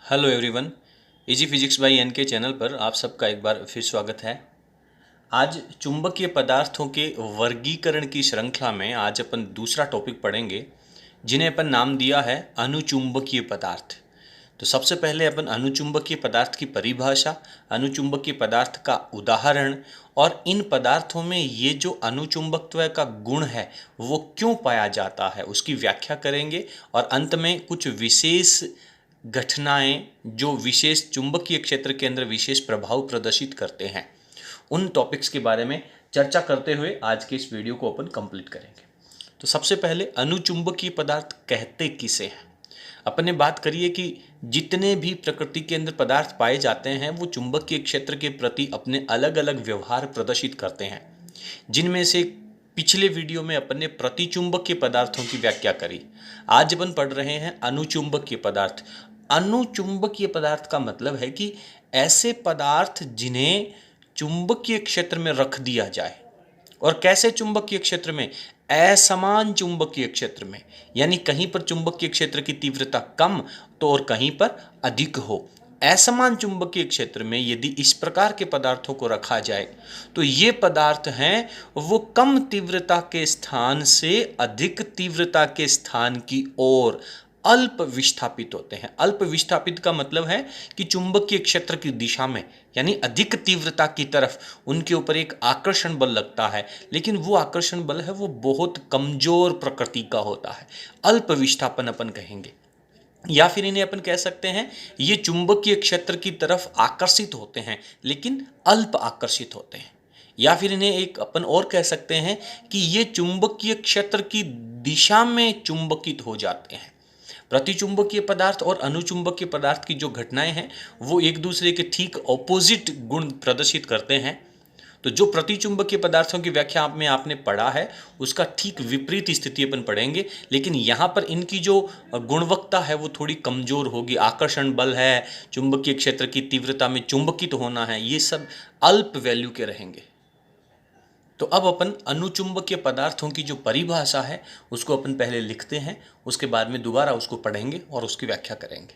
Hello everyone, Easy Physics by N K channel पर आप सबका एक बार फिर स्वागत है। आज चुंबकीय पदार्थों के वर्गीकरण की श्रृंखला में आज अपन दूसरा टॉपिक पढ़ेंगे, जिन्हें अपन नाम दिया है अनुचुंबकीय पदार्थ। तो सबसे पहले अपन अनुचुंबकीय पदार्थ की परिभाषा, अनुचुंबकीय पदार्थ का उदाहरण और इन पदार्थों में ये जो अनुचुंबकत्व का गुण है वो क्यों पाया जाता है उसकी व्याख्या करेंगे। और अंत में कुछ विशेष घटनाएं जो विशेष चुंबकीय क्षेत्र के अंदर विशेष प्रभाव प्रदर्शित करते हैं, उन टॉपिक्स के बारे में चर्चा करते हुए आज के इस वीडियो को अपन कंप्लीट करेंगे। तो सबसे पहले अनुचुंबकीय पदार्थ कहते किसे हैं। अपन ने बात करी है कि जितने भी प्रकृति के अंदर पदार्थ पाए जाते हैं वो चुंबकीय क्षेत्र के प्रति अपने अलग अलग व्यवहार प्रदर्शित करते हैं, जिनमें से पिछले वीडियो में अपन ने प्रतिचुंबकीय पदार्थों की व्याख्या करी। आज अपन पढ़ रहे हैं अनुचुंबकीय पदार्थ। अनुचुंबकीय पदार्थ का मतलब है कि ऐसे पदार्थ जिन्हें चुंबकीय क्षेत्र में रख दिया जाए। और कैसे चुंबकीय क्षेत्र में? असमान चुंबकीय क्षेत्र में, यानी कहीं पर चुंबकीय क्षेत्र की तीव्रता कम तो और कहीं पर अधिक हो। असमान चुंबकीय क्षेत्र में यदि इस प्रकार के पदार्थों को रखा जाए तो ये पदार्थ हैं वो कम तीव्रता के स्थान से अधिक तीव्रता के स्थान की ओर अल्प विस्थापित होते हैं। अल्प विस्थापित का मतलब है कि चुंबकीय क्षेत्र की दिशा में यानी अधिक तीव्रता की तरफ उनके ऊपर एक आकर्षण बल लगता है, लेकिन वो आकर्षण बल है वो बहुत कमजोर प्रकृति का होता है। अल्प विस्थापन अपन कहेंगे, या फिर इन्हें अपन कह सकते हैं ये चुंबकीय क्षेत्र की तरफ आकर्षित होते हैं लेकिन अल्प आकर्षित होते हैं। या फिर इन्हें एक अपन और कह सकते हैं कि ये चुंबकीय क्षेत्र की दिशा में चुंबकित हो जाते हैं। प्रतिचुंबकीय पदार्थ और अनुचुंबकीय पदार्थ की जो घटनाएं हैं वो एक दूसरे के ठीक ऑपोजिट गुण प्रदर्शित करते हैं। तो जो प्रतिचुंबकीय पदार्थों की व्याख्या में आपने पढ़ा है उसका ठीक विपरीत स्थिति अपन पढ़ेंगे, लेकिन यहाँ पर इनकी जो गुणवत्ता है वो थोड़ी कमजोर होगी। आकर्षण बल है, चुंबकीय क्षेत्र की तीव्रता में चुंबकित होना है, ये सब अल्प वैल्यू के रहेंगे। तो अब अपन अनुचुंबकीय पदार्थों की जो परिभाषा है उसको अपन पहले लिखते हैं, उसके बाद में दोबारा उसको पढ़ेंगे और उसकी व्याख्या करेंगे।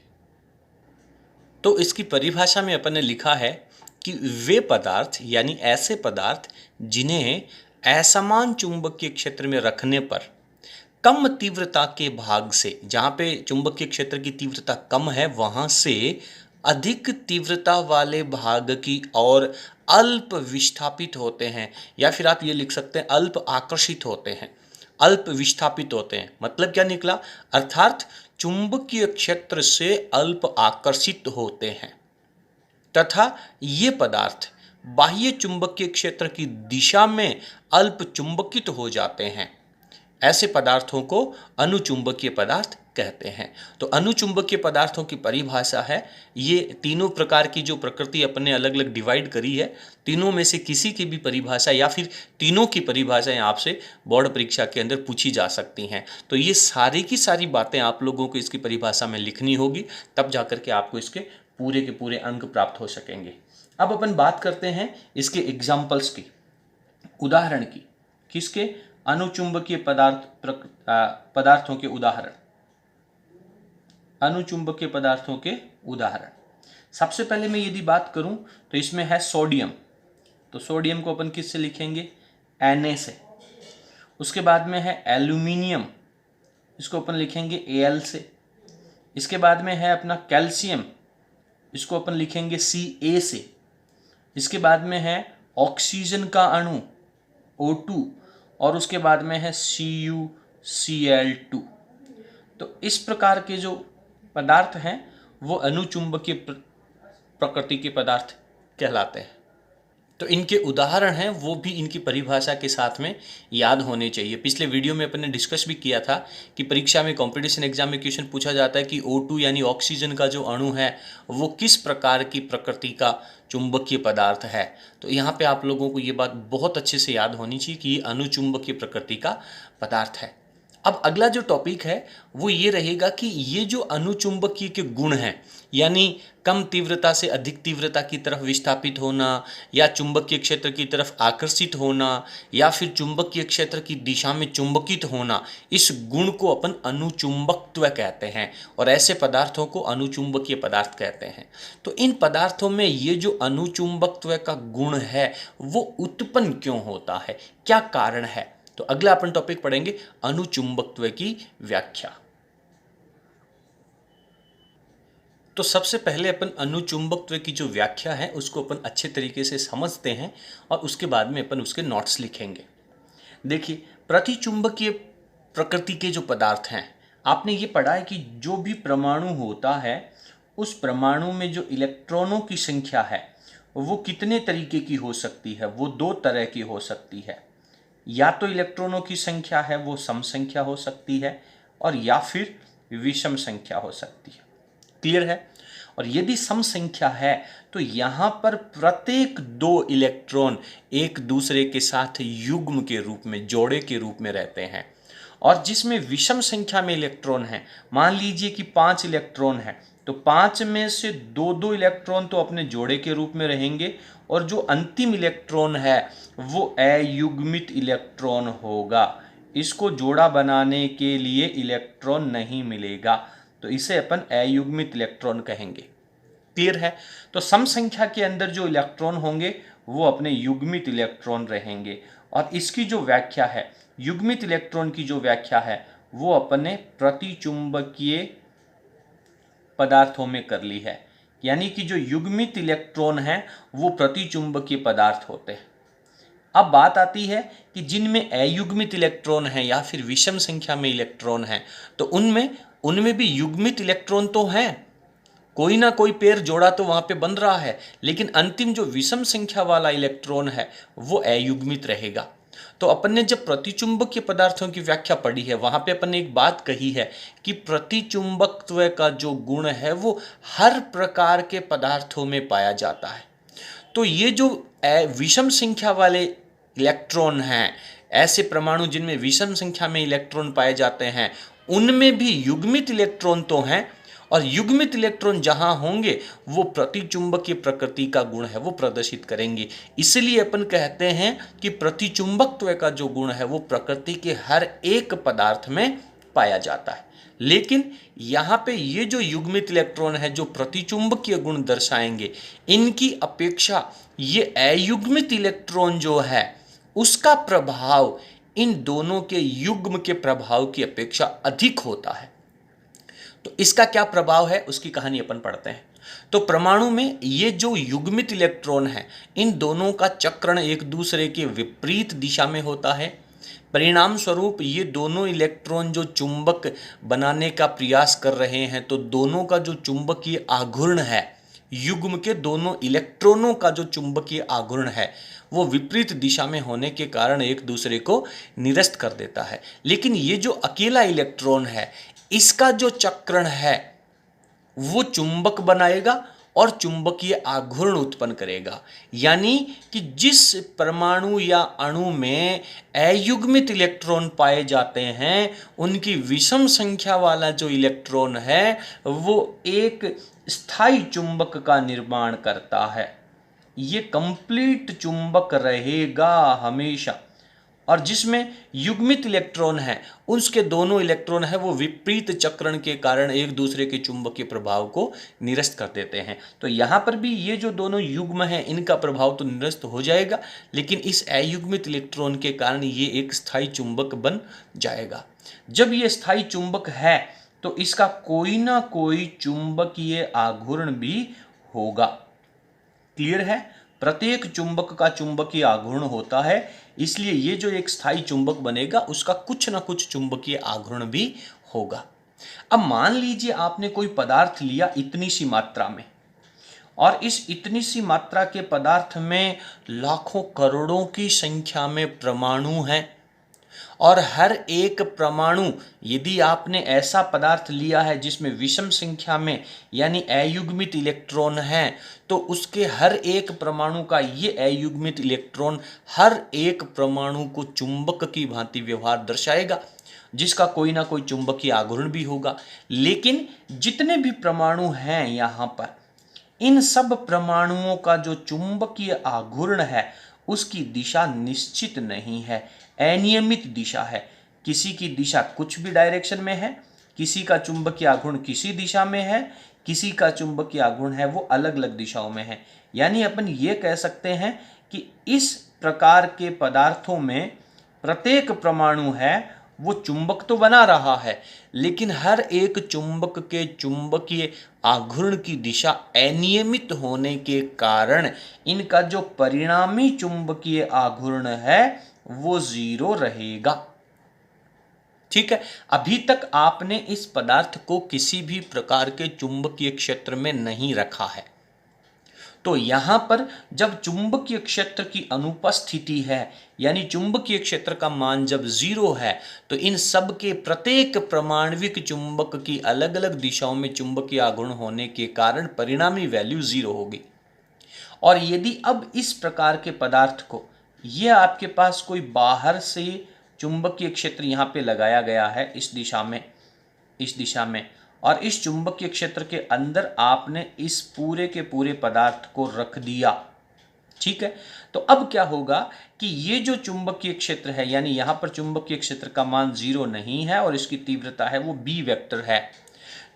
तो इसकी परिभाषा में अपन ने लिखा है कि वे पदार्थ यानी ऐसे पदार्थ जिन्हें असमान चुंबकीय क्षेत्र में रखने पर कम तीव्रता के भाग से, जहाँ पे चुंबकीय क्षेत्र की तीव्रता कम है वहाँ से अधिक तीव्रता वाले भाग की ओर अल्प विस्थापित होते हैं, या फिर आप ये लिख सकते हैं अल्प आकर्षित होते हैं, अल्प विस्थापित होते हैं। मतलब क्या निकला? अर्थात चुंबकीय क्षेत्र से अल्प आकर्षित होते हैं तथा ये पदार्थ बाह्य चुंबकीय क्षेत्र की दिशा में अल्प चुंबकित हो जाते हैं। ऐसे पदार्थों को अनुचुंबकीय पदार्थ कहते हैं। तो अनुचुंबकीय पदार्थों की परिभाषा है, ये तीनों प्रकार की जो प्रकृति अपने अलग अलग डिवाइड करी है, तीनों में से किसी की भी परिभाषा या फिर तीनों की परिभाषाएं आपसे बोर्ड परीक्षा के अंदर पूछी जा सकती हैं। तो ये सारी की सारी बातें आप लोगों को इसकी परिभाषा में लिखनी होगी, तब जाकर के आपको इसके पूरे के पूरे अंक प्राप्त हो सकेंगे। अब अपन बात करते हैं इसके एग्जाम्पल्स की, उदाहरण की। किसके? अनुचुंबकीय पदार्थों के उदाहरण। अनुचुंबकीय पदार्थों के उदाहरण सबसे पहले मैं यदि बात करूं तो इसमें है सोडियम। तो सोडियम को अपन किससे लिखेंगे? Na से। उसके बाद में है एल्यूमिनियम, इसको अपन लिखेंगे Al से। इसके बाद में है अपना कैल्शियम, इसको अपन लिखेंगे Ca से। इसके बाद में है ऑक्सीजन का अणु O2 और उसके बाद में है CuCl2। तो इस प्रकार के जो पदार्थ हैं वो अनुचुंबकीय प्रकृति के पदार्थ कहलाते हैं। तो इनके उदाहरण हैं वो भी इनकी परिभाषा के साथ में याद होने चाहिए। पिछले वीडियो में अपन ने डिस्कस भी किया था कि परीक्षा में कंपटीशन एग्जाम में क्वेश्चन पूछा जाता है कि O2 यानी ऑक्सीजन का जो अणु है वो किस प्रकार की प्रकृति का चुंबकीय पदार्थ है। तो यहाँ पे आप लोगों को ये बात बहुत अच्छे से याद होनी चाहिए कि ये अनुचुंबकीय प्रकृति का पदार्थ है। अब अगला जो टॉपिक है वो ये रहेगा कि ये जो अनुचुंबकीय के गुण हैं, यानी कम तीव्रता से अधिक तीव्रता की तरफ विस्थापित होना, या चुंबकीय क्षेत्र की तरफ आकर्षित होना, या फिर चुंबकीय क्षेत्र की दिशा में चुंबकित होना, इस गुण को अपन अनुचुंबकत्व कहते हैं और ऐसे पदार्थों को अनुचुंबकीय पदार्थ कहते हैं। तो इन पदार्थों में ये जो अनुचुंबकत्व का गुण है वो उत्पन्न क्यों होता है, क्या कारण है? तो अगला अपन टॉपिक पढ़ेंगे अनुचुंबकत्व की व्याख्या। तो सबसे पहले अपन अनुचुंबकत्व की जो व्याख्या है उसको अपन अच्छे तरीके से समझते हैं और उसके बाद में अपन उसके नोट्स लिखेंगे। देखिए, प्रतिचुंबकीय प्रकृति के जो पदार्थ हैं, आपने ये पढ़ा है कि जो भी परमाणु होता है उस परमाणु में जो इलेक्ट्रॉनों की संख्या है वो कितने तरीके की हो सकती है? वो दो तरह की हो सकती है। या तो इलेक्ट्रॉनों की संख्या है वो सम संख्या हो सकती है, और या फिर विषम संख्या हो सकती है। क्लियर है? और यदि सम संख्या है तो यहां पर प्रत्येक दो इलेक्ट्रॉन एक दूसरे के साथ युग्म के रूप में, जोड़े के रूप में रहते हैं। और जिसमें विषम संख्या में इलेक्ट्रॉन है, मान लीजिए कि 5 इलेक्ट्रॉन है, तो 5 में से दो दो इलेक्ट्रॉन तो अपने जोड़े के रूप में रहेंगे और जो अंतिम इलेक्ट्रॉन है वो अयुग्मित इलेक्ट्रॉन होगा। इसको जोड़ा बनाने के लिए इलेक्ट्रॉन नहीं मिलेगा, तो इसे अपन अयुग्मित इलेक्ट्रॉन कहेंगे। क्लियर है? तो सम संख्या के अंदर जो इलेक्ट्रॉन होंगे वो अपने युग्मित इलेक्ट्रॉन रहेंगे। और इसकी जो व्याख्या है, युग्मित इलेक्ट्रॉन की जो व्याख्या है वो अपने प्रतिचुंबकीय पदार्थों में कर ली है। यानी कि जो युग्मित इलेक्ट्रॉन है वो प्रतिचुंबकीय पदार्थ होते हैं। अब बात आती है कि जिनमें अयुग्मित इलेक्ट्रॉन है या फिर विषम संख्या में इलेक्ट्रॉन है, तो उनमें भी युग्मित इलेक्ट्रॉन तो हैं, कोई ना कोई पेयर जोड़ा तो वहां पे बन रहा है, लेकिन अंतिम जो विषम संख्या वाला इलेक्ट्रॉन है वो अयुग्मित रहेगा। तो अपन ने जब प्रतिचुंबकीय पदार्थों की व्याख्या पढ़ी है वहां पे अपन ने एक बात कही है कि प्रतिचुंबकत्व का जो गुण है वो हर प्रकार के पदार्थों में पाया जाता है। तो ये जो विषम संख्या वाले इलेक्ट्रॉन हैं, ऐसे परमाणु जिनमें विषम संख्या में इलेक्ट्रॉन पाए जाते हैं, उनमें भी युग्मित इलेक्ट्रॉन तो हैं, और युग्मित इलेक्ट्रॉन जहां होंगे वो प्रतिचुंबकीय प्रकृति का गुण है वो प्रदर्शित करेंगे। इसलिए अपन कहते हैं कि प्रतिचुंबकत्व का जो गुण है वो प्रकृति के हर एक पदार्थ में पाया जाता है। लेकिन यहाँ पे ये जो युग्मित इलेक्ट्रॉन है जो प्रतिचुंबकीय गुण दर्शाएंगे, इनकी अपेक्षा ये अयुग्मित इलेक्ट्रॉन जो है उसका प्रभाव इन दोनों के युग्म के प्रभाव की अपेक्षा अधिक होता है। तो इसका क्या प्रभाव है उसकी कहानी अपन पढ़ते हैं। तो परमाणु में ये जो युग्मित इलेक्ट्रॉन है, इन दोनों का चक्रण एक दूसरे के विपरीत दिशा में होता है। परिणाम स्वरूप ये दोनों इलेक्ट्रॉन जो चुंबक बनाने का प्रयास कर रहे हैं, तो दोनों का जो चुंबकीय आघूर्ण है, युग्म के दोनों इलेक्ट्रॉनों का जो चुंबकीय आघूर्ण है वो विपरीत दिशा में होने के कारण एक दूसरे को निरस्त कर देता है। लेकिन ये जो अकेला इलेक्ट्रॉन है, इसका जो चक्रण है वो चुंबक बनाएगा और चुंबकीय आघूर्ण उत्पन्न करेगा। यानी कि जिस परमाणु या अणु में अयुग्मित इलेक्ट्रॉन पाए जाते हैं, उनकी विषम संख्या वाला जो इलेक्ट्रॉन है वो एक स्थायी चुंबक का निर्माण करता है। ये कंप्लीट चुंबक रहेगा हमेशा। और जिसमें युग्मित इलेक्ट्रॉन है, उसके दोनों इलेक्ट्रॉन है वो विपरीत चक्रण के कारण एक दूसरे के चुंबकीय प्रभाव को निरस्त कर देते हैं। तो यहाँ पर भी ये जो दोनों युग्म हैं इनका प्रभाव तो निरस्त हो जाएगा, लेकिन इस अयुग्मित इलेक्ट्रॉन के कारण ये एक स्थायी चुंबक बन जाएगा। जब ये स्थायी चुंबक है तो इसका कोई ना कोई चुंबकीय आघूर्ण भी होगा। क्लियर है? प्रत्येक चुंबक का चुंबकीय आघूर्ण होता है, इसलिए ये जो एक स्थायी चुंबक बनेगा उसका कुछ ना कुछ चुंबकीय आघूर्ण भी होगा। अब मान लीजिए आपने कोई पदार्थ लिया इतनी सी मात्रा में, और इस इतनी सी मात्रा के पदार्थ में लाखों करोड़ों की संख्या में परमाणु हैं, और हर एक परमाणु, यदि आपने ऐसा पदार्थ लिया है जिसमें विषम संख्या में यानी अयुग्मित इलेक्ट्रॉन है, तो उसके हर एक परमाणु का ये अयुग्मित इलेक्ट्रॉन हर एक परमाणु को चुंबक की भांति व्यवहार दर्शाएगा। जिसका कोई ना कोई चुंबकीय आघूर्ण भी होगा। लेकिन जितने भी परमाणु हैं यहाँ पर, इन सब परमाणुओं का जो चुंबकीय आघूर्ण है उसकी दिशा निश्चित नहीं है, अनियमित दिशा है। किसी की दिशा कुछ भी डायरेक्शन में है, किसी का चुंबकीय आघूर्ण किसी दिशा में है, किसी का चुंबकीय आघूर्ण है वो अलग अलग दिशाओं में है। यानी अपन ये कह सकते हैं कि इस प्रकार के पदार्थों में प्रत्येक परमाणु है वो चुंबक तो बना रहा है, लेकिन हर एक चुंबक के चुंबकीय आघूर्ण की दिशा अनियमित होने के कारण इनका जो परिणामी चुंबकीय आघूर्ण है वो 0 रहेगा। ठीक है, अभी तक आपने इस पदार्थ को किसी भी प्रकार के चुंबकीय क्षेत्र में नहीं रखा है, तो यहां पर जब चुंबकीय क्षेत्र की अनुपस्थिति है, यानी चुंबकीय क्षेत्र का मान जब 0 है, तो इन सब के प्रत्येक परमाण्विक चुंबक की अलग अलग दिशाओं में चुंबकीय आघूर्ण होने के कारण परिणामी वैल्यू 0 होगी। और यदि अब इस प्रकार के पदार्थ को, यह आपके पास कोई बाहर से चुंबकीय क्षेत्र यहां पे लगाया गया है इस दिशा में, और इस चुंबकीय क्षेत्र के अंदर आपने इस पूरे के पूरे पदार्थ को रख दिया। ठीक है, तो अब क्या होगा कि ये जो चुंबकीय क्षेत्र है, यानी यहां पर चुंबकीय क्षेत्र का मान 0 नहीं है और इसकी तीव्रता है वो b वेक्टर है,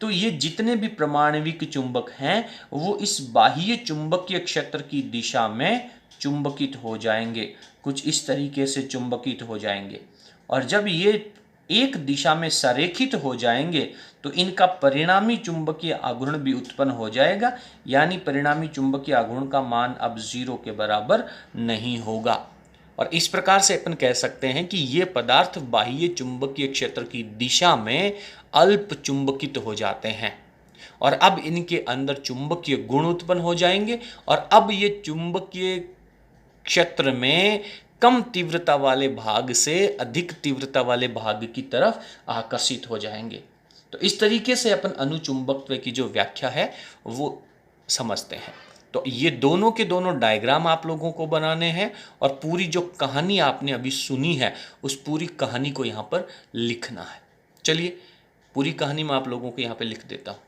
तो ये जितने भी परमाणविक चुंबक हैं वो इस बाह्य चुंबकीय क्षेत्र की दिशा में चुंबकित हो जाएंगे, कुछ इस तरीके से चुंबकित हो जाएंगे। और जब ये एक दिशा में संरेखित हो जाएंगे तो इनका परिणामी चुंबकीय आघूर्ण भी उत्पन्न हो जाएगा, यानी परिणामी चुंबकीय आघूर्ण का मान अब 0 के बराबर नहीं होगा। और इस प्रकार से अपन कह सकते हैं कि ये पदार्थ बाह्य चुंबकीय क्षेत्र की दिशा में अल्प चुंबकित हो जाते हैं और अब इनके अंदर चुंबकीय गुण उत्पन्न हो जाएंगे और अब ये चुंबकीय क्षेत्र में कम तीव्रता वाले भाग से अधिक तीव्रता वाले भाग की तरफ आकर्षित हो जाएंगे। तो इस तरीके से अपन अणुचुंबकत्व की जो व्याख्या है वो समझते हैं। तो ये दोनों के दोनों डायग्राम आप लोगों को बनाने हैं और पूरी जो कहानी आपने अभी सुनी है उस पूरी कहानी को यहाँ पर लिखना है। चलिए पूरी कहानी मैं आप लोगों को यहाँ पर लिख देता हूँ।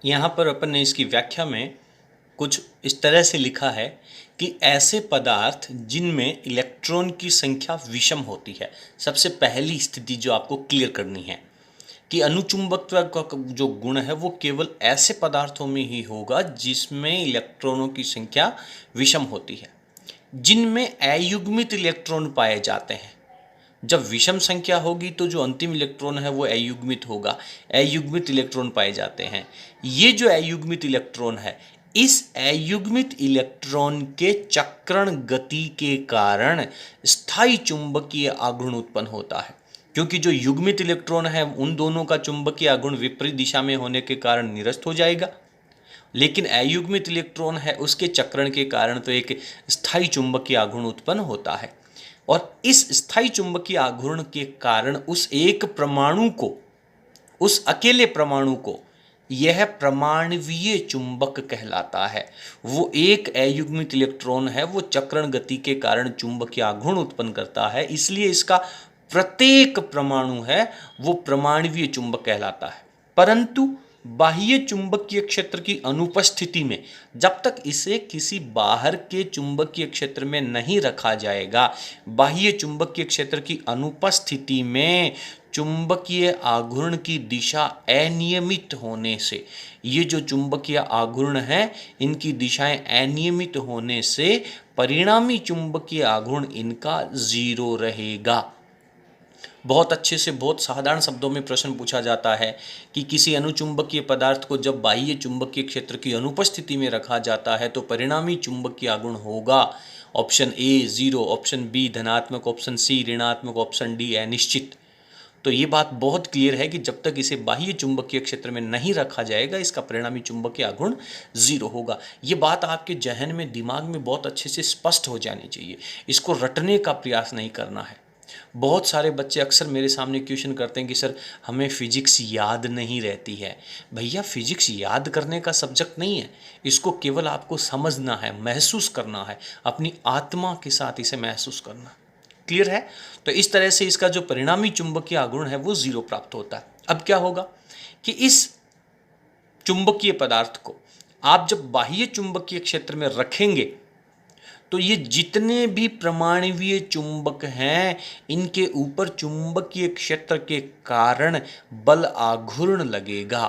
यहाँ पर अपन ने इसकी व्याख्या में कुछ इस तरह से लिखा है कि ऐसे पदार्थ जिनमें इलेक्ट्रॉन की संख्या विषम होती है। सबसे पहली स्थिति जो आपको क्लियर करनी है कि अणुचुंबकत्व का जो गुण है वो केवल ऐसे पदार्थों में ही होगा जिसमें इलेक्ट्रॉनों की संख्या विषम होती है, जिनमें अयुग्मित इलेक्ट्रॉन पाए जाते हैं। जब विषम संख्या होगी तो जो अंतिम इलेक्ट्रॉन है वो अयुग्मित होगा, अयुग्मित इलेक्ट्रॉन पाए जाते हैं। ये जो अयुग्मित इलेक्ट्रॉन है, इस अयुग्मित इलेक्ट्रॉन के चक्रण गति के कारण स्थायी चुंबकीय आघूर्ण उत्पन्न होता है, क्योंकि जो युग्मित इलेक्ट्रॉन है उन दोनों का चुंबकीय आघूर्ण विपरीत दिशा में होने के कारण निरस्त हो जाएगा, लेकिन अयुग्मित इलेक्ट्रॉन है उसके चक्रण के कारण तो एक स्थायी चुंबकीय आघूर्ण उत्पन्न होता है। और इस स्थायी चुंबकीय आघूर्ण के कारण उस एक परमाणु को, उस अकेले परमाणु को यह परमाणवीय चुंबक कहलाता है। वो एक अयुग्मित इलेक्ट्रॉन है, वो चक्रण गति के कारण चुंबकीय आघूर्ण उत्पन्न करता है, इसलिए इसका प्रत्येक परमाणु है वो परमाणवीय चुंबक कहलाता है। परंतु बाह्य चुंबकीय क्षेत्र की अनुपस्थिति में जब तक इसे किसी बाहर के चुंबकीय क्षेत्र में नहीं रखा जाएगा, बाह्य चुंबकीय क्षेत्र की अनुपस्थिति में चुंबकीय आघूर्ण की दिशा अनियमित होने से, ये जो चुंबकीय आघूर्ण है इनकी दिशाएं अनियमित होने से परिणामी चुंबकीय आघूर्ण इनका 0 रहेगा। बहुत अच्छे से बहुत साधारण शब्दों में प्रश्न पूछा जाता है कि किसी अणुचुंबकीय पदार्थ को जब बाह्य चुंबकीय क्षेत्र की अनुपस्थिति में रखा जाता है तो परिणामी चुंबकीय आघूर्ण होगा। ऑप्शन ए 0, ऑप्शन बी धनात्मक, ऑप्शन सी ऋणात्मक, ऑप्शन डी अनिश्चित। तो ये बात बहुत क्लियर है कि जब तक इसे बाह्य चुंबकीय क्षेत्र में नहीं रखा जाएगा इसका परिणामी चुंबकीय आघूर्ण 0 होगा। ये बात आपके जहन में, दिमाग में बहुत अच्छे से स्पष्ट हो जानी चाहिए। इसको रटने का प्रयास नहीं करना है। बहुत सारे बच्चे अक्सर मेरे सामने क्वेश्चन करते हैं कि सर हमें फिजिक्स याद नहीं रहती है। भैया फिजिक्स याद करने का सब्जेक्ट नहीं है, इसको केवल आपको समझना है, महसूस करना है, अपनी आत्मा के साथ इसे महसूस करना। क्लियर है? तो इस तरह से इसका जो परिणामी चुंबकीय आघूर्ण है वो 0 प्राप्त होता है। अब क्या होगा कि इस चुंबकीय पदार्थ को आप जब बाह्य चुंबकीय क्षेत्र में रखेंगे तो ये जितने भी परमाणुवीय चुंबक हैं इनके ऊपर चुंबकीय क्षेत्र के कारण बल आघूर्ण लगेगा,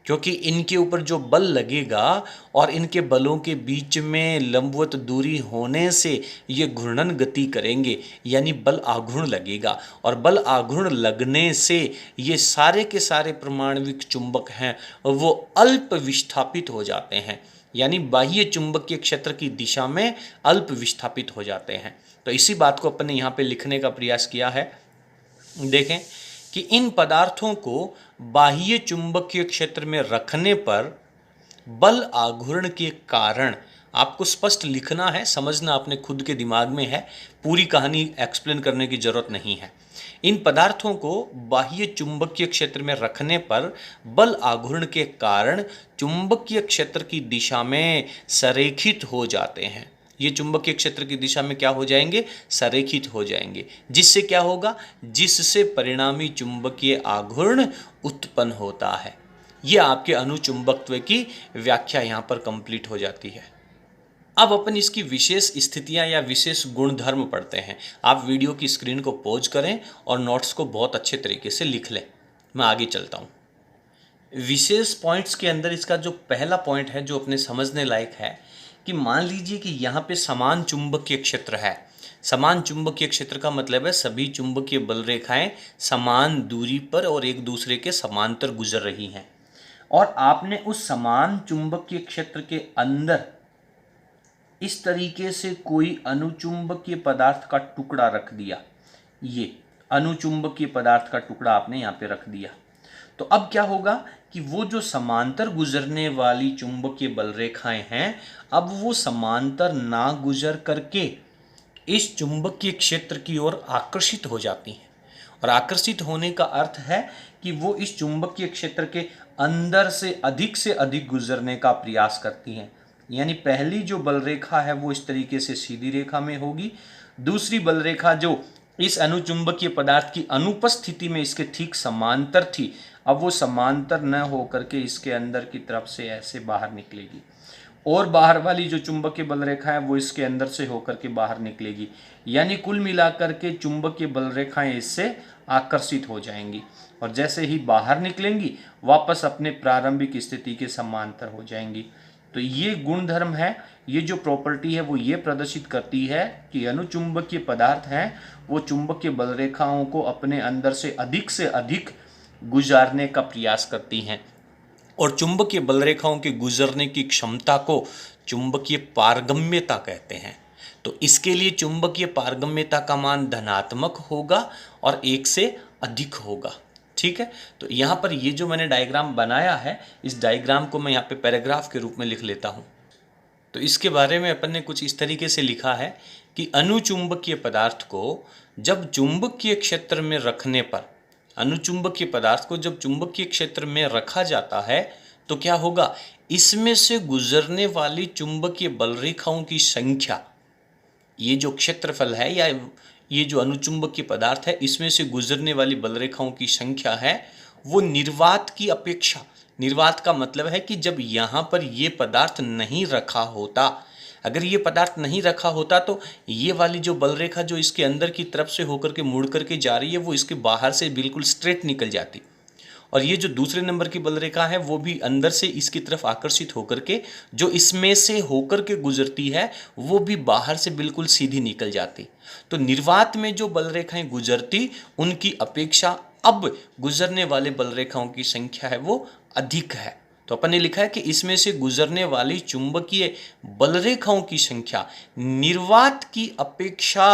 क्योंकि इनके ऊपर जो बल लगेगा और इनके बलों के बीच में लंबवत दूरी होने से ये घूर्णन गति करेंगे, यानी बल आघूर्ण लगेगा। और बल आघूर्ण लगने से ये सारे के सारे परमाणविक चुंबक हैं वो अल्प विस्थापित हो जाते हैं, यानी बाह्य चुंबकीय क्षेत्र की दिशा में अल्प विस्थापित हो जाते हैं। तो इसी बात को अपन ने यहाँ पे लिखने का प्रयास किया है। देखें कि इन पदार्थों को बाह्य चुंबकीय क्षेत्र में रखने पर बल आघूर्ण के कारण, आपको स्पष्ट लिखना है, समझना अपने खुद के दिमाग में है, पूरी कहानी एक्सप्लेन करने की जरूरत नहीं है। इन पदार्थों को बाह्य चुंबकीय क्षेत्र में रखने पर बल आघूर्ण के कारण चुंबकीय क्षेत्र की दिशा में संरेखित हो जाते हैं। ये चुंबकीय क्षेत्र की दिशा में क्या हो जाएंगे? संरेखित हो जाएंगे। जिससे क्या होगा? जिससे परिणामी चुंबकीय आघूर्ण उत्पन्न होता है। ये आपके अणुचुंबकत्व की व्याख्या यहाँ पर कंप्लीट हो जाती है। अब अपन इसकी विशेष स्थितियां या विशेष गुणधर्म पढ़ते हैं। आप वीडियो की स्क्रीन को पॉज करें और नोट्स को बहुत अच्छे तरीके से लिख लें। मैं आगे चलता हूँ। विशेष पॉइंट्स के अंदर इसका जो पहला पॉइंट है जो अपने समझने लायक है कि मान लीजिए कि यहाँ पे समान चुंबकीय क्षेत्र है। समान चुंबकीय क्षेत्र का मतलब है सभी चुंबकीय बल रेखाएं समान दूरी पर और एक दूसरे के समांतर गुजर रही हैं, और आपने उस समान चुंबकीय क्षेत्र के अंदर इस तरीके से कोई अनुचुंबकीय पदार्थ का टुकड़ा रख दिया। ये अनुचुंबकीय पदार्थ का टुकड़ा आपने यहाँ पे रख दिया। तो अब क्या होगा कि वो जो समांतर गुजरने वाली चुंबकीय बल रेखाएं हैं, अब वो समांतर ना गुजर करके इस चुंबकीय क्षेत्र की ओर आकर्षित हो जाती हैं। और आकर्षित होने का अर्थ है कि वो इस चुंबकीय क्षेत्र के अंदर से अधिक गुजरने का प्रयास करती हैं। यानी पहली जो बल रेखा है वो इस तरीके से सीधी रेखा में होगी, दूसरी बल रेखा जो इस अनुचुंबकीय पदार्थ की अनुपस्थिति में इसके ठीक समांतर थी, अब वो समांतर न होकर के इसके अंदर की तरफ से ऐसे बाहर निकलेगी, और बाहर वाली जो चुंबकीय बल रेखा है वो इसके अंदर से होकर के बाहर निकलेगी। यानी कुल मिलाकर के चुंबकीय बल रेखाएं इससे आकर्षित हो जाएंगी, और जैसे ही बाहर निकलेंगी वापस अपने प्रारंभिक स्थिति के समांतर हो जाएंगी। तो ये गुणधर्म है, ये जो प्रॉपर्टी है वो ये प्रदर्शित करती है कि अनुचुंबकीय पदार्थ हैं वो चुंबकीय बल रेखाओं को अपने अंदर से अधिक गुजारने का प्रयास करती हैं, और चुंबकीय बल रेखाओं के गुजरने की क्षमता को चुंबकीय पारगम्यता कहते हैं। तो इसके लिए चुंबकीय पारगम्यता का मान धनात्मक होगा और 1 से अधिक होगा। ठीक है, तो यहाँ पर ये जो मैंने डायग्राम बनाया है, इस डायग्राम को मैं यहाँ पे पैराग्राफ के रूप में लिख लेता हूँ। तो इसके बारे में अपन ने कुछ इस तरीके से लिखा है कि अनुचुंबकीय पदार्थ को जब चुंबकीय क्षेत्र में रखने पर, अनुचुंबकीय पदार्थ को जब चुंबकीय क्षेत्र में रखा जाता है तो क्या होगा? इसमें से गुजरने वाली चुंबकीय बल रेखाओं की संख्या, ये जो क्षेत्रफल है या ये जो अनुचुंबकीय पदार्थ है इसमें से गुजरने वाली बल रेखाओं की संख्या है वो निर्वात की अपेक्षा, निर्वात का मतलब है कि जब यहाँ पर ये पदार्थ नहीं रखा होता, अगर ये पदार्थ नहीं रखा होता तो ये वाली जो बल रेखा जो इसके अंदर की तरफ से होकर के मुड़ करके जा रही है वो इसके बाहर से बिल्कुल स्ट्रेट निकल जाती, और ये जो दूसरे नंबर की बल रेखा है वो भी अंदर से इसकी तरफ आकर्षित होकर के जो इसमें से होकर के गुजरती है वो भी बाहर से बिल्कुल सीधी निकल जाती। तो निर्वात में जो बल रेखाएं गुजरती उनकी अपेक्षा अब गुजरने वाले बल रेखाओं की संख्या है वो अधिक है। तो अपन ने लिखा है कि इसमें से गुजरने वाली चुंबकीय बल रेखाओं की संख्या निर्वात की अपेक्षा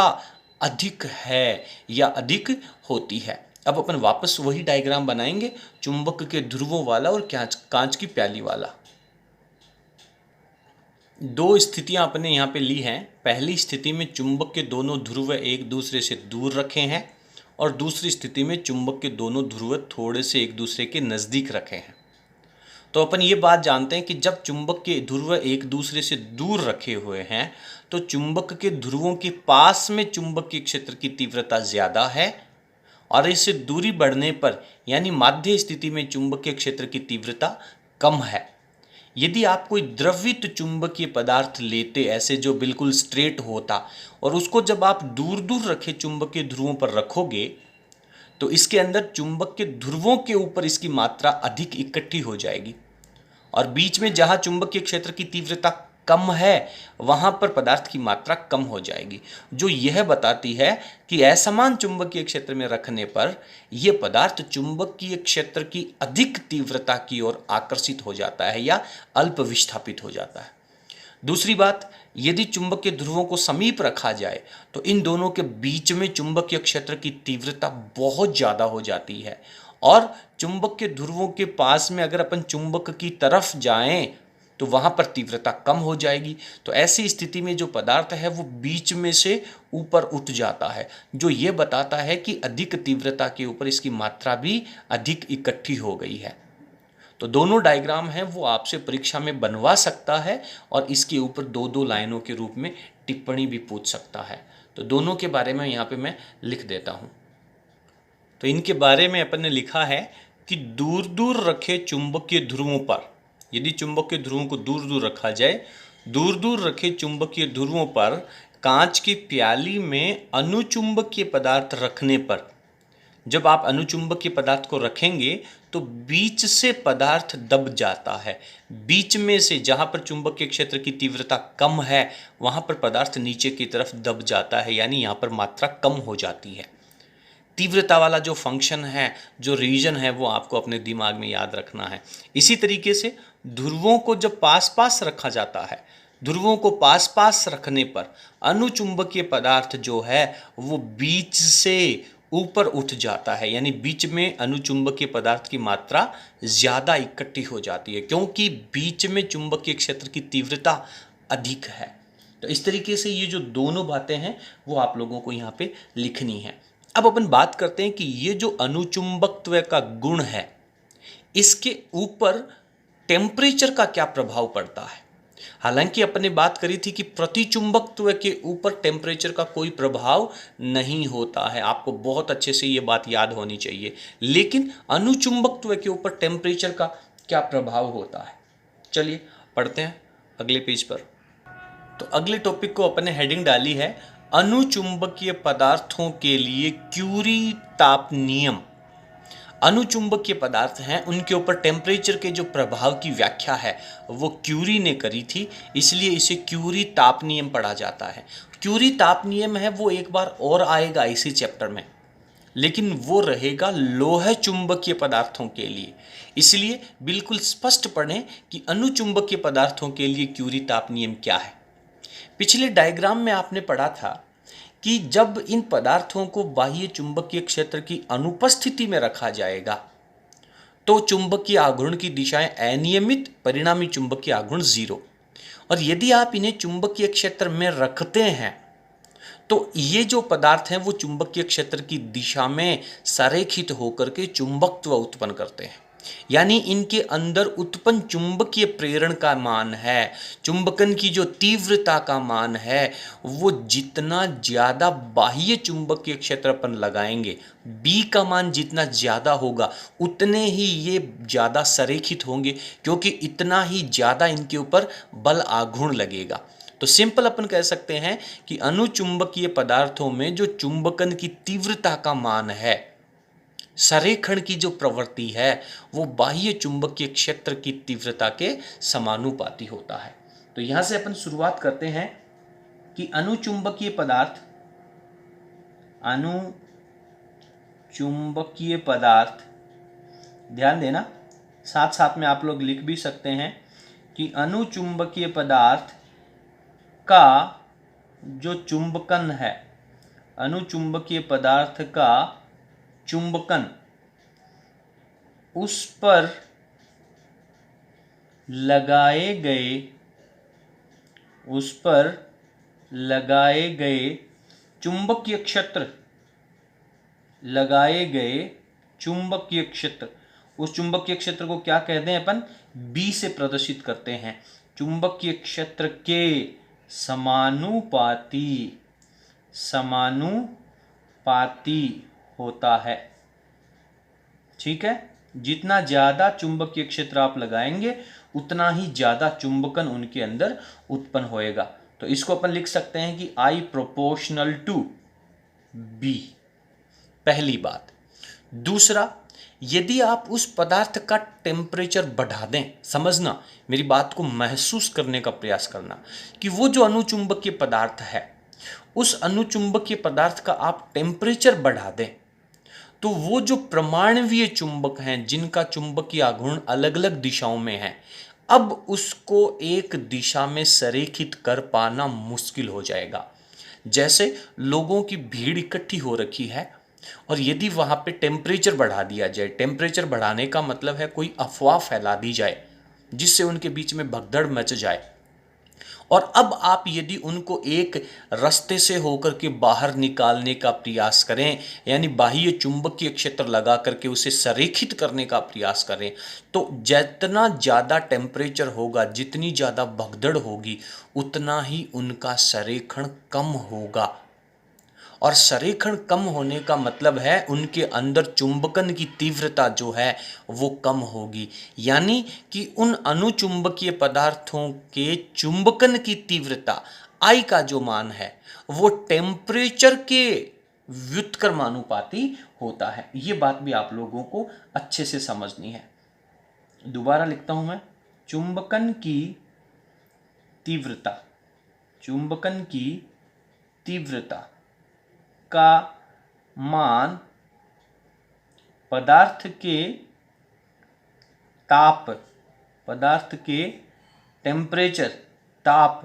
अधिक है या अधिक होती है। अब अपन वापस वही डायग्राम बनाएंगे, चुंबक के ध्रुवों वाला और कांच की प्याली वाला। दो स्थितियां अपने यहाँ पे ली हैं। पहली स्थिति में चुंबक के दोनों ध्रुव एक दूसरे से दूर रखे हैं, और दूसरी स्थिति में चुंबक के दोनों ध्रुव थोड़े से एक दूसरे के नज़दीक रखे हैं। तो अपन ये बात जानते हैं कि जब चुंबक के ध्रुव एक दूसरे से दूर रखे हुए हैं तो चुंबक के ध्रुवों के पास में चुंबकीय क्षेत्र की तीव्रता ज़्यादा है, और इससे दूरी बढ़ने पर यानी माध्य स्थिति में चुंबकीय क्षेत्र की तीव्रता कम है। यदि आप कोई द्रवित चुंबकीय पदार्थ लेते ऐसे जो बिल्कुल स्ट्रेट होता, और उसको जब आप दूर दूर रखे चुंबकीय ध्रुवों पर रखोगे तो इसके अंदर चुंबक के ध्रुवों के ऊपर इसकी मात्रा अधिक इकट्ठी हो जाएगी, और बीच में जहां चुंबकीय क्षेत्र की तीव्रता कम है वहां पर पदार्थ की मात्रा कम हो जाएगी, जो यह बताती है कि असमान चुंबकीय क्षेत्र में रखने पर यह पदार्थ चुंबकीय क्षेत्र की अधिक तीव्रता की ओर आकर्षित हो जाता है या अल्प विस्थापित हो जाता है। दूसरी बात, यदि चुंबकीय ध्रुवों को समीप रखा जाए तो इन दोनों के बीच में चुंबकीय क्षेत्र की तीव्रता बहुत ज़्यादा हो जाती है, और चुंबक के ध्रुवों के पास में अगर अपन चुंबक की तरफ जाएं तो वहां पर तीव्रता कम हो जाएगी। तो ऐसी स्थिति में जो पदार्थ है वो बीच में से ऊपर उठ जाता है, जो ये बताता है कि अधिक तीव्रता के ऊपर इसकी मात्रा भी अधिक इकट्ठी हो गई है। तो दोनों डायग्राम हैं वो आपसे परीक्षा में बनवा सकता है, और इसके ऊपर दो दो लाइनों के रूप में टिप्पणी भी पूछ सकता है। तो दोनों के बारे में यहाँ पे मैं लिख देता हूँ। तो इनके बारे में अपन ने लिखा है कि दूर दूर रखे चुंबकीय ध्रुवों पर, यदि चुंबकीय ध्रुवों को दूर दूर रखा जाए, दूर दूर रखे चुंबकीय ध्रुवों पर कांच की प्याली में अनुचुंबकीय पदार्थ रखने पर, जब आप अनुचुंबकीय पदार्थ को रखेंगे तो बीच से पदार्थ दब जाता है। बीच में से जहां पर चुंबकीय क्षेत्र की तीव्रता कम है वहां पर पदार्थ नीचे की तरफ दब जाता है, यानी यहां पर मात्रा कम हो जाती है। तीव्रता वाला जो फंक्शन है, जो रीजन है, वो आपको अपने दिमाग में याद रखना है। इसी तरीके से ध्रुवों को जब पास पास रखा जाता है, ध्रुवों को पास पास रखने पर अनुचुंबकीय पदार्थ जो है वो बीच से ऊपर उठ जाता है, यानी बीच में अनुचुंबकीय पदार्थ की मात्रा ज़्यादा इकट्ठी हो जाती है, क्योंकि बीच में चुंबकीय क्षेत्र की तीव्रता अधिक है। तो इस तरीके से ये जो दोनों बातें हैं वो आप लोगों को यहाँ पे लिखनी है। अब अपन बात करते हैं कि ये जो अनुचुंबकत्व का गुण है इसके ऊपर टेम्परेचर का क्या प्रभाव पड़ता है। हालांकि अपन ने बात करी थी कि प्रतिचुंबकत्व के ऊपर टेम्परेचर का कोई प्रभाव नहीं होता है, आपको बहुत अच्छे से ये बात याद होनी चाहिए। लेकिन अनुचुंबकत्व के ऊपर टेम्परेचर का क्या प्रभाव होता है, चलिए पढ़ते हैं अगले पेज पर। तो अगले टॉपिक को अपन ने हेडिंग डाली है अनुचुंबकीय पदार्थों के लिए क्यूरी ताप नियम। अनुचुंबकीय पदार्थ हैं उनके ऊपर टेम्परेचर के जो प्रभाव की व्याख्या है वो क्यूरी ने करी थी, इसलिए इसे क्यूरी ताप नियम पढ़ा जाता है। क्यूरी ताप नियम है वो एक बार और आएगा इसी चैप्टर में, लेकिन वो रहेगा लोह चुंबकीय पदार्थों के लिए। इसलिए बिल्कुल स्पष्ट पढ़ें कि अनुचुंबकीय पदार्थों के लिए क्यूरी ताप नियम क्या है। पिछले डायग्राम में आपने पढ़ा था कि जब इन पदार्थों को बाह्य चुंबकीय क्षेत्र की अनुपस्थिति में रखा जाएगा तो चुंबकीय आघूर्ण की दिशाएं अनियमित, परिणामी चुंबकीय आघूर्ण 0। और यदि आप इन्हें चुंबकीय क्षेत्र में रखते हैं तो ये जो पदार्थ हैं वो चुंबकीय क्षेत्र की दिशा में संरेखित होकर के चुंबकत्व उत्पन्न करते हैं, यानी इनके अंदर उत्पन्न चुंबकीय प्रेरण का मान है, चुंबकन की जो तीव्रता का मान है वो जितना ज़्यादा बाह्य चुंबकीय क्षेत्र अपन लगाएंगे, बी का मान जितना ज़्यादा होगा उतने ही ये ज़्यादा संरेखित होंगे, क्योंकि इतना ही ज़्यादा इनके ऊपर बल आघूर्ण लगेगा। तो सिंपल अपन कह सकते हैं कि अनुचुंबकीय पदार्थों में जो चुंबकन की तीव्रता का मान है, संरेखण की जो प्रवृत्ति है वो बाह्य चुंबकीय क्षेत्र की तीव्रता के समानुपाती होता है। तो यहां से अपन शुरुआत करते हैं कि अनुचुंबकीय पदार्थ, ध्यान देना, साथ साथ में आप लोग लिख भी सकते हैं कि अनुचुंबकीय पदार्थ का जो चुंबकन है, अनुचुंबकीय पदार्थ का चुंबकन, उस पर लगाए गए चुंबकीय क्षेत्र उस चुंबकीय क्षेत्र को क्या कहते हैं अपन, B से प्रदर्शित करते हैं। चुंबकीय क्षेत्र के समानुपाती होता है। ठीक है, जितना ज्यादा चुंबकीय क्षेत्र आप लगाएंगे उतना ही ज्यादा चुंबकन उनके अंदर उत्पन्न होएगा। तो इसको अपन लिख सकते हैं कि I प्रोपोर्शनल टू B, पहली बात। दूसरा, यदि आप उस पदार्थ का टेम्परेचर बढ़ा दें, समझना, मेरी बात को महसूस करने का प्रयास करना, कि वो जो अनुचुंबकीय पदार्थ है, उस अनुचुंबकीय पदार्थ का आप टेम्परेचर बढ़ा दें, तो वो जो परमाणुवीय चुंबक हैं जिनका चुंबकीय आघूर्ण अलग अलग दिशाओं में है, अब उसको एक दिशा में संरेखित कर पाना मुश्किल हो जाएगा। जैसे लोगों की भीड़ इकट्ठी हो रखी है और यदि वहां पे टेम्परेचर बढ़ा दिया जाए, टेम्परेचर बढ़ाने का मतलब है कोई अफवाह फैला दी जाए जिससे उनके बीच में भगदड़ मच जाए, और अब आप यदि उनको एक रास्ते से होकर के बाहर निकालने का प्रयास करें, यानी बाह्य चुंबकीय क्षेत्र लगा करके उसे संरेखित करने का प्रयास करें, तो जितना ज़्यादा टेम्परेचर होगा, जितनी ज़्यादा भगदड़ होगी, उतना ही उनका संरेखण कम होगा। और संरेखण कम होने का मतलब है उनके अंदर चुंबकन की तीव्रता जो है वो कम होगी, यानी कि उन अनुचुंबकीय पदार्थों के चुंबकन की तीव्रता I का जो मान है वो टेम्परेचर के व्युत्क्रमानुपाती होता है। ये बात भी आप लोगों को अच्छे से समझनी है। दोबारा लिखता हूं मैं, चुंबकन की तीव्रता का मान पदार्थ के टेम्परेचर ताप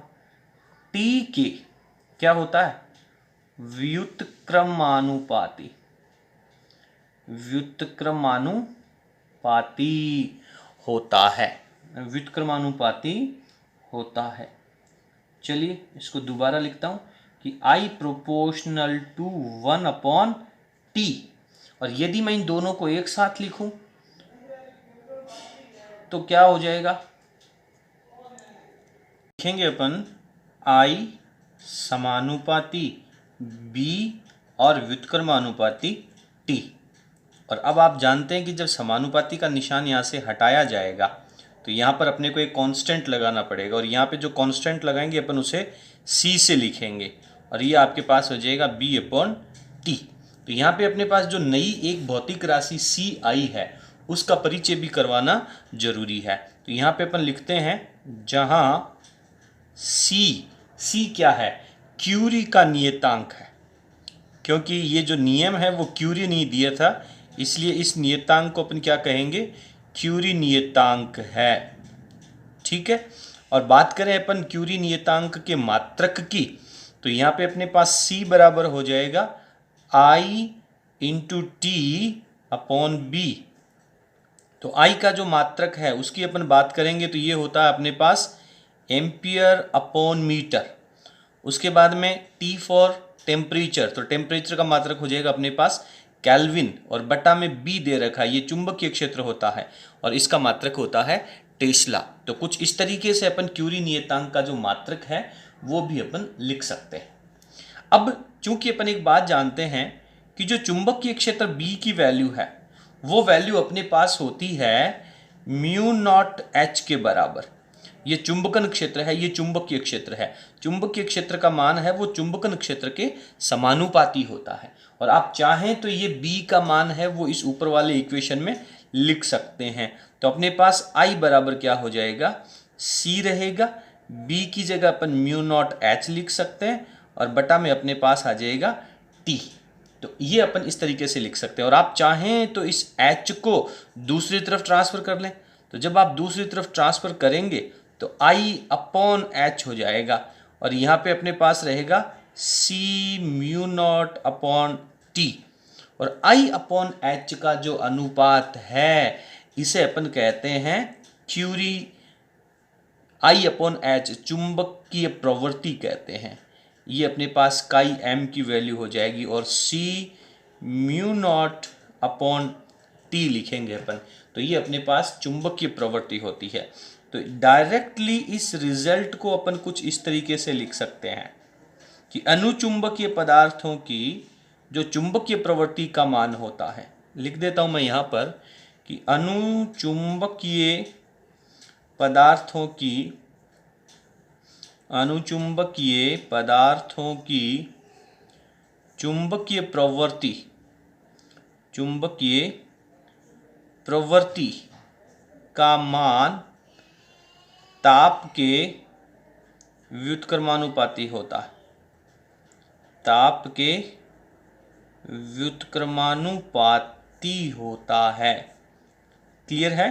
T के क्या होता है, व्युत्क्रमानुपाती होता है। चलिए इसको दोबारा लिखता हूं कि I प्रोपोर्शनल टू 1/T, और यदि मैं इन दोनों को एक साथ लिखूं तो क्या हो जाएगा, लिखेंगे अपन I समानुपाती B और व्युत्क्रमानुपाती T। और अब आप जानते हैं कि जब समानुपाती का निशान यहाँ से हटाया जाएगा तो यहाँ पर अपने को एक कांस्टेंट लगाना पड़ेगा, और यहाँ पे जो कांस्टेंट लगाएंगे अपन उसे C से लिखेंगे, और ये आपके पास हो जाएगा B/T। तो यहाँ पे अपने पास जो नई एक भौतिक राशि C आई है उसका परिचय भी करवाना जरूरी है। तो यहाँ पे अपन लिखते हैं, जहाँ C क्या है, क्यूरी का नियतांक है, क्योंकि ये जो नियम है वो क्यूरी ने दिया था, इसलिए इस नियतांक को अपन क्या कहेंगे, क्यूरी नियतांक है। ठीक है, और बात करें अपन क्यूरी नियतांक के मात्रक की, तो यहाँ पे अपने पास C बराबर हो जाएगा I × T/B। तो I का जो मात्रक है उसकी अपन बात करेंगे तो ये होता है अपने पास एम्पियर/मीटर। उसके बाद में T फॉर टेम्परेचर, तो टेम्परेचर का मात्रक हो जाएगा अपने पास केल्विन, और बटा में B दे रखा है, ये चुंबकीय क्षेत्र होता है और इसका मात्रक होता है टेस्ला। तो कुछ इस तरीके से अपन क्यूरी नियतांक का जो मात्रक है वो भी अपन लिख सकते हैं। अब चूंकि अपन एक बात जानते हैं कि जो चुंबकीय क्षेत्र B की वैल्यू है वो वैल्यू अपने पास होती है μ0H के बराबर। ये चुंबकन क्षेत्र है, ये चुंबकीय क्षेत्र है, चुंबकीय क्षेत्र का मान है वो चुंबकन क्षेत्र के समानुपाती होता है। और आप चाहें तो ये B का मान है वो इस ऊपर वाले इक्वेशन में लिख सकते हैं। तो अपने पास I बराबर क्या हो जाएगा, C रहेगा, B की जगह अपन μ0H लिख सकते हैं, और बटा में अपने पास आ जाएगा T। तो ये अपन इस तरीके से लिख सकते हैं। और आप चाहें तो इस H को दूसरी तरफ ट्रांसफर कर लें, तो जब आप दूसरी तरफ ट्रांसफर करेंगे तो I/H हो जाएगा, और यहाँ पे अपने पास रहेगा C μ0/T। और I/H का जो अनुपात है इसे अपन कहते हैं क्यूरी, I/H चुंबकीय प्रवृत्ति कहते हैं। ये अपने पास काई m की वैल्यू हो जाएगी, और C μ0/T लिखेंगे अपन। तो तो ये अपने पास चुंबकीय प्रवृत्ति होती है। तो डायरेक्टली इस रिजल्ट को अपन कुछ इस तरीके से लिख सकते हैं कि अनुचुंबकीय पदार्थों की जो चुंबकीय प्रवृत्ति का मान होता है, लिख देता हूं मैं यहां पर कि अनुचुंबकीय पदार्थों की चुंबकीय प्रवृत्ति का मान ताप के व्युत्क्रमानुपाती होता है। ताप के व्युत्क्रमानुपाती होता है। क्लियर है?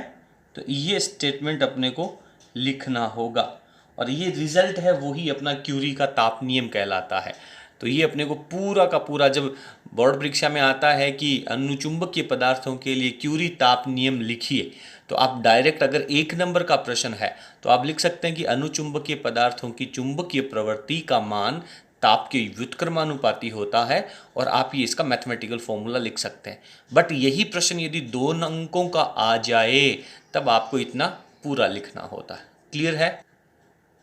तो ये स्टेटमेंट अपने को लिखना होगा और ये रिजल्ट है वही अपना क्यूरी का ताप नियम कहलाता है। तो ये अपने को पूरा का पूरा जब बोर्ड परीक्षा में आता है कि अनुचुंबकीय पदार्थों के लिए क्यूरी ताप नियम लिखिए, तो आप डायरेक्ट अगर 1 नंबर का प्रश्न है तो आप लिख सकते हैं कि अनुचुंबकीय पदार्थों की चुंबकीय प्रवृत्ति का मान ताप के व्युत्क्रमानुपाती होता है और आप ये इसका मैथमेटिकल फॉर्मूला लिख सकते हैं। बट यही प्रश्न यदि 2 अंकों का आ जाए तब आपको इतना पूरा लिखना होता है। क्लियर है?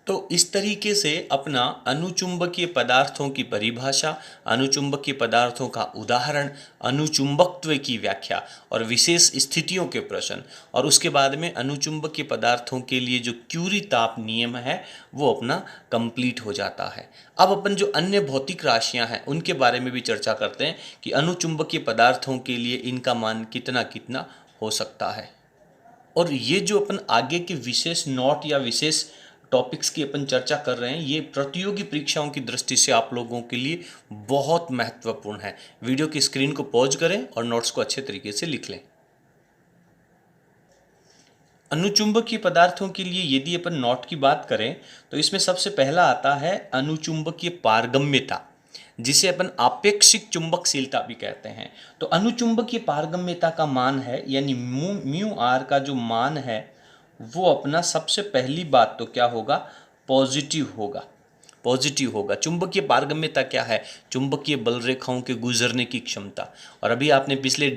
तो इस तरीके से अपना अनुचुंबकीय पदार्थों की परिभाषा, अनुचुंबकीय पदार्थों का उदाहरण, अनुचुंबकत्व की व्याख्या और विशेष स्थितियों के प्रश्न और उसके बाद में अनुचुंबकीय पदार्थों के लिए जो क्यूरी ताप नियम है वो अपना कंप्लीट हो जाता है। अब अपन जो अन्य भौतिक राशियां हैं उनके बारे में भी चर्चा करते हैं कि अनुचुंबकीय पदार्थों के लिए इनका मान कितना कितना हो सकता है। और ये जो अपन आगे के विशेष नोट या विशेष टॉपिक्स की अपन चर्चा कर रहे हैं, ये प्रतियोगी परीक्षाओं की दृष्टि से आप लोगों के लिए बहुत महत्वपूर्ण है। वीडियो की स्क्रीन को पॉज करें और नोट्स को अच्छे तरीके से लिख लें। अनुचुंबकीय पदार्थों के लिए यदि अपन नोट की बात करें तो इसमें सबसे पहला आता है अनुचुंबकीय पारगम्यता, जिसे अपन आपेक्षिक चुंबकशीलता भी कहते हैं। तो अनुचुंबकीय पारगम्यता का मान है यानी म्यू आर का जो मान है वो अपना सबसे पहली बात तो क्या होगा, पॉजिटिव होगा। चुंबकीय पारगम्यता क्या है? चुंबकीय बल रेखाओं के गुजरने की क्षमता। और अभी आपने पिछले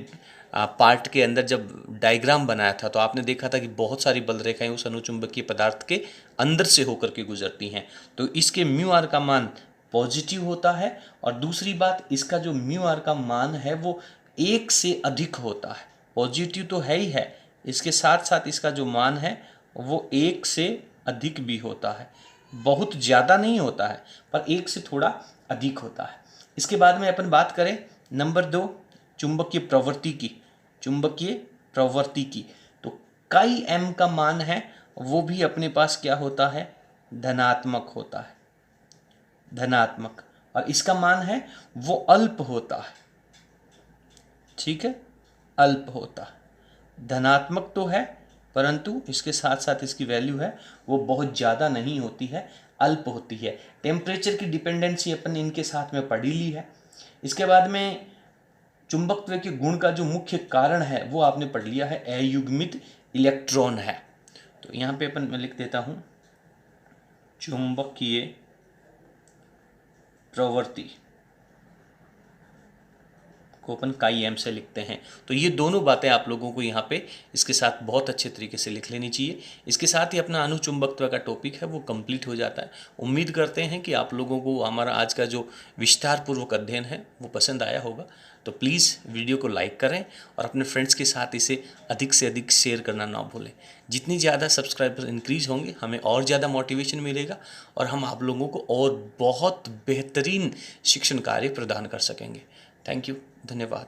पार्ट के अंदर जब डायग्राम बनाया था तो आपने देखा था कि बहुत सारी बल रेखाएं उस अनुचुंबकीय पदार्थ के अंदर से होकर के गुजरती हैं। तो इसके म्यू आर का मान पॉजिटिव होता है। और दूसरी बात, इसका जो म्यू आर का मान है वो 1 से अधिक होता है। पॉजिटिव तो है ही है, इसके साथ साथ इसका जो मान है वो 1 से अधिक भी होता है। बहुत ज़्यादा नहीं होता है पर 1 से थोड़ा अधिक होता है। इसके बाद में अपन बात करें नंबर 2 चुंबकीय प्रवृत्ति की, तो काई एम का मान है वो भी अपने पास क्या होता है, धनात्मक होता है, धनात्मक। और इसका मान है वो अल्प होता है। ठीक है, अल्प होता है। धनात्मक तो है परंतु इसके साथ साथ इसकी वैल्यू है वो बहुत ज़्यादा नहीं होती है, अल्प होती है। टेम्परेचर की डिपेंडेंसी अपन इनके साथ में पढ़ी ली है। इसके बाद में चुंबकत्व के गुण का जो मुख्य कारण है वो आपने पढ़ लिया है, अयुग्मित इलेक्ट्रॉन है। तो यहाँ पे अपन मैं लिख देता हूँ चुंबकीय प्रवृत्ति को अपन काई एम से लिखते हैं। तो ये दोनों बातें आप लोगों को यहाँ पे इसके साथ बहुत अच्छे तरीके से लिख लेनी चाहिए। इसके साथ ही अपना अनुचुंबकत्व का टॉपिक है वो कंप्लीट हो जाता है। उम्मीद करते हैं कि आप लोगों को हमारा आज का जो विस्तार पूर्वक अध्ययन है वो पसंद आया होगा। तो प्लीज़ वीडियो को लाइक करें और अपने फ्रेंड्स के साथ इसे अधिक से अधिक शेयर करना ना भूलें। जितनी ज़्यादा सब्सक्राइबर इंक्रीज होंगे हमें और ज़्यादा मोटिवेशन मिलेगा और हम आप लोगों को और बहुत बेहतरीन शिक्षण कार्य प्रदान कर सकेंगे। थैंक यू, धन्यवाद।